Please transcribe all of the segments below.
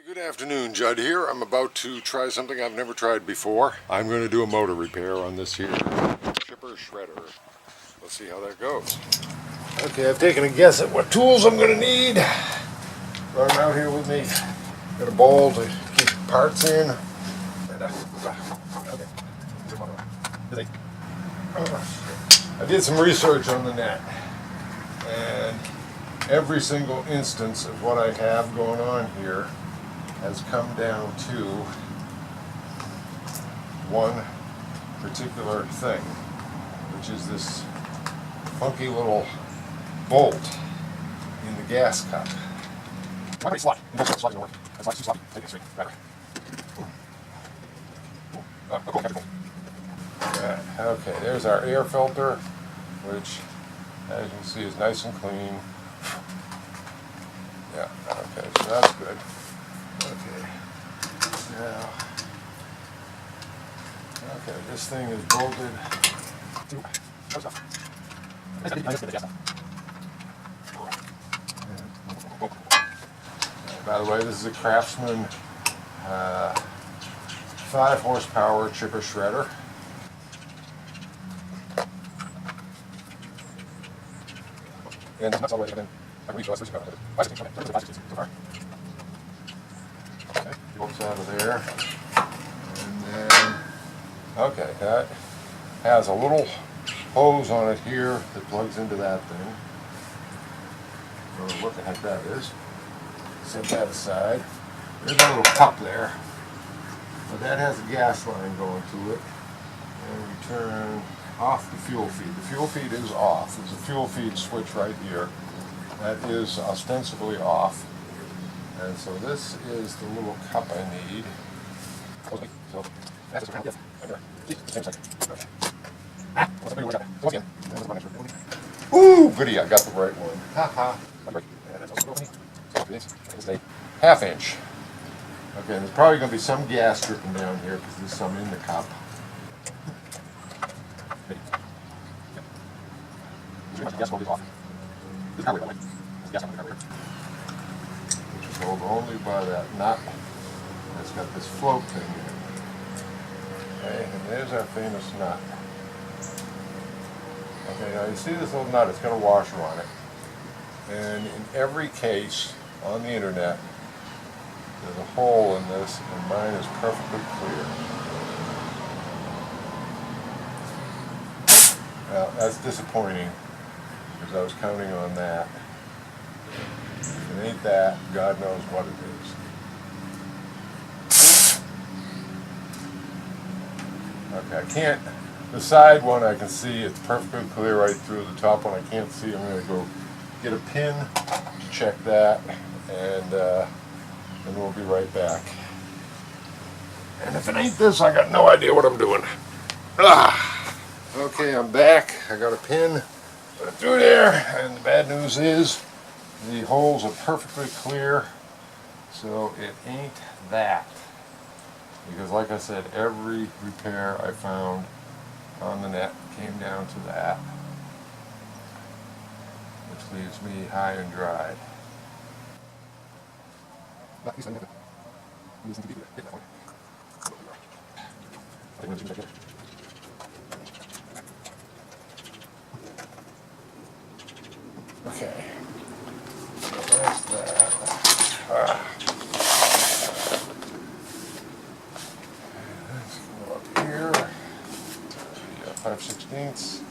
Good afternoon, Judd here. I'm about to try something I've never tried before. I'm going to do a motor repair on this here chipper shredder. Let's see how that goes. Okay, I've taken a guess at what tools I'm going to need. Brought them out here with me. Got a bowl to keep parts in. And, I did some research on the net, and every single instance of what I have going on here has come down to one particular thing, which is this funky little bolt in the gas cup. Why don't slot? Slot doesn't work. That slot's too sloppy. Take it straight. Better. Okay, there's our air filter, which, as you can see, is nice and clean. Yeah, okay, so that's good. Okay, now, okay, this thing is bolted. By the way, this is a Craftsman 5 horsepower chipper shredder. And that's all the way in. I can reach those. Okay, bolts out of there. And then, okay, that has a little hose on it here that plugs into that thing. I don't know what the heck that is. Set that aside. There's a little cup there. But that has a gas line going to it. And we turn off the fuel feed. The fuel feed is off. There's a fuel feed switch right here. That is ostensibly off. And so this is the little cup I need. Ooh, goody, I got the right one. Haha. It's a ½ inch. Okay, and there's probably going to be some gas dripping down here because there's some in the cup. Which is held only by that nut that's got this float thing in it. Okay, and there's our famous nut. Okay, now you see this little nut, it's got a washer on it. And in every case on the internet, there's a hole in this, and mine is perfectly clear. Well, that's disappointing, because I was counting on that. If it ain't that, God knows what it is. Okay, I can't, the side one I can see, it's perfectly clear right through. The top one I can't see. I'm going to go get a pin to check that, and then we'll be right back. And if it ain't this, I got no idea what I'm doing. Okay, I'm back. I got a pin, put it through there, and the bad news is the holes are perfectly clear, so it ain't that. Because like I said, every repair I found on the net came down to that, which leaves me high and dry. Okay, so that's that. Let's go up here. 5/16.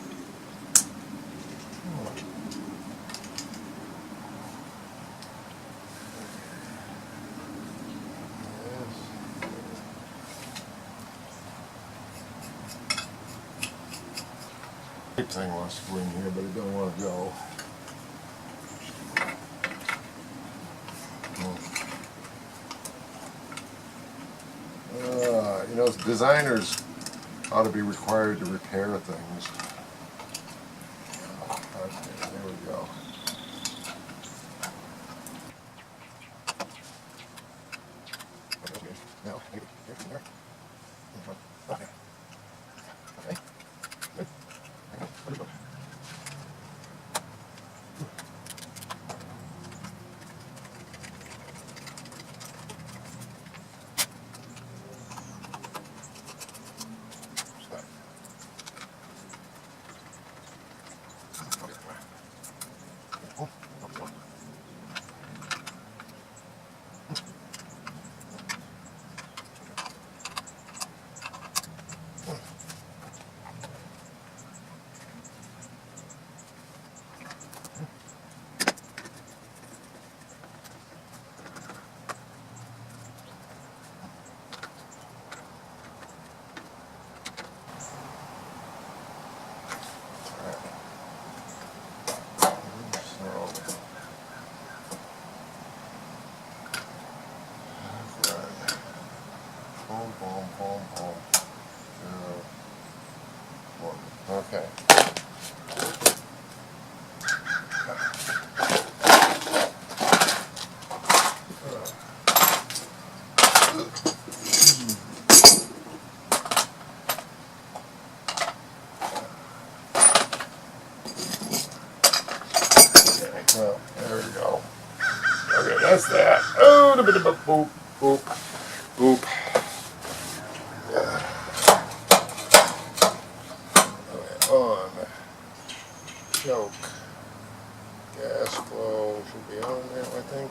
Tape thing wants to go in here, but it don't want to go. You know, designers ought to be required to repair things. Okay, there we go. Okay, now, here, there. Okay. Okay. Good. boom, boom, boom. 0, 1. Okay. Well, there we go. Okay, that's that. Oh, boop, boop, boop. Yeah. Okay, on. Choke. Gas flow should be on there, I think.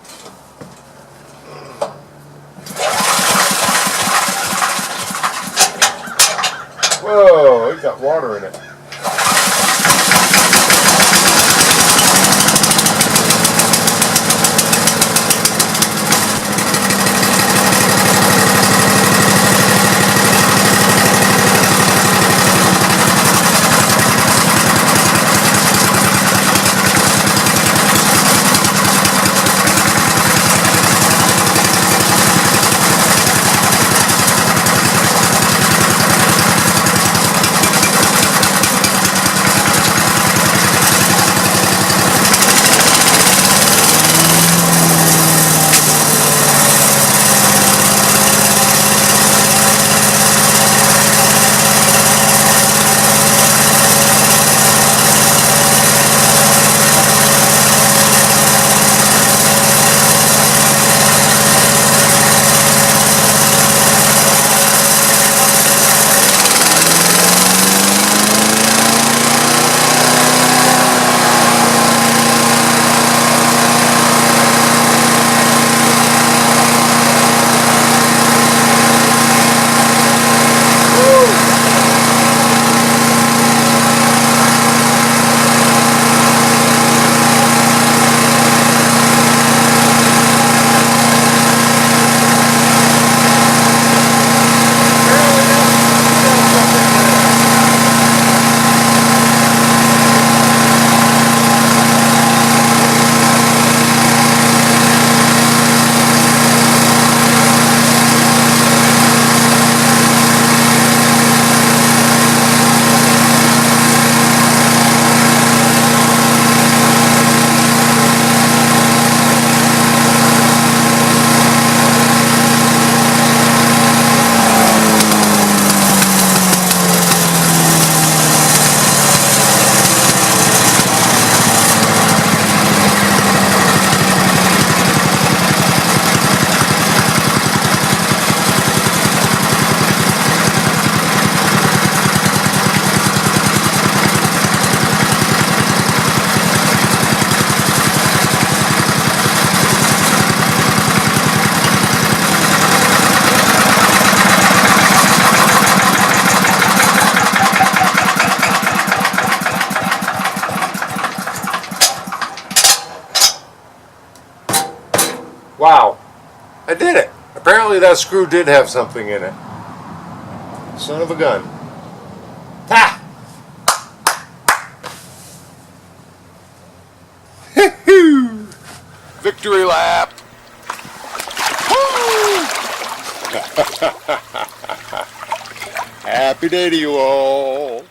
Whoa, it got water in it. Wow, I did it. Apparently that screw did have something in it. Son of a gun. Ha! Victory lap. Happy day to you all.